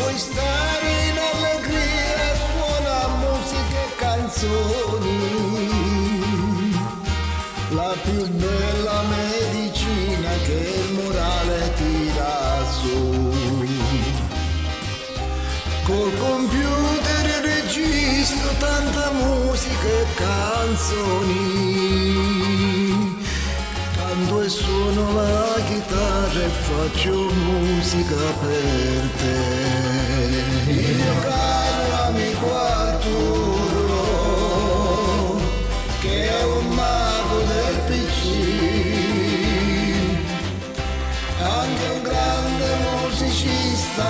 vuoi stare in allegria, suona musica e canzoni. La più bella medicina che il morale tira su. Col computer registro tanta musica e canzoni. Canto e suono la chitarra e faccio musica per te. Il mio caro amico Arturo, che è un mago del PC, anche un grande musicista,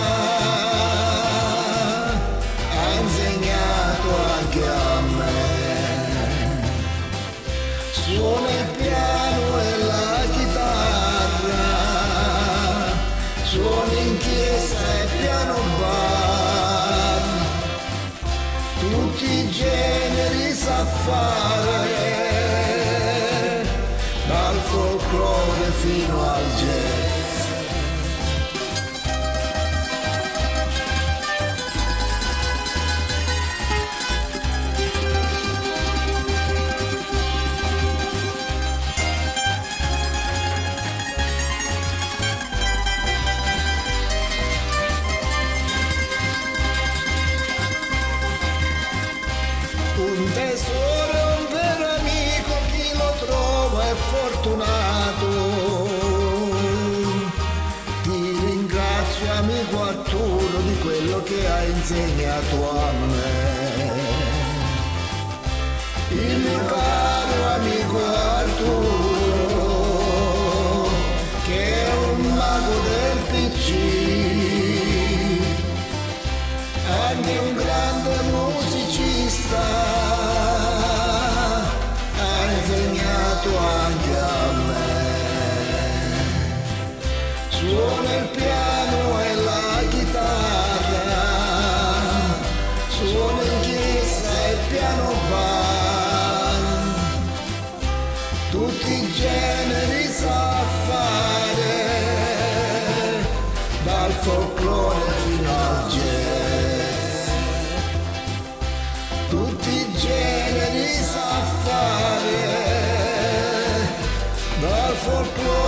ha insegnato anche a me. Suona il piano e la chitarra, suona in chiesa e piano bar, tutti i generi sa fare, dal folklore fino al jazz. Un tesoro, un vero amico, chi lo trova è fortunato. Ti ringrazio amico Arturo di quello che hai insegnato a me. Il mio caro amico Arturo, che è un mago del PC, anche un grande musicista, ha insegnato anche a me. Suona il piano e la chitarra, suona in chiesa e piano bar, tutti i generi sa fare, dal folklore fino al jazz. Tutti i generi sa fare, dal folklore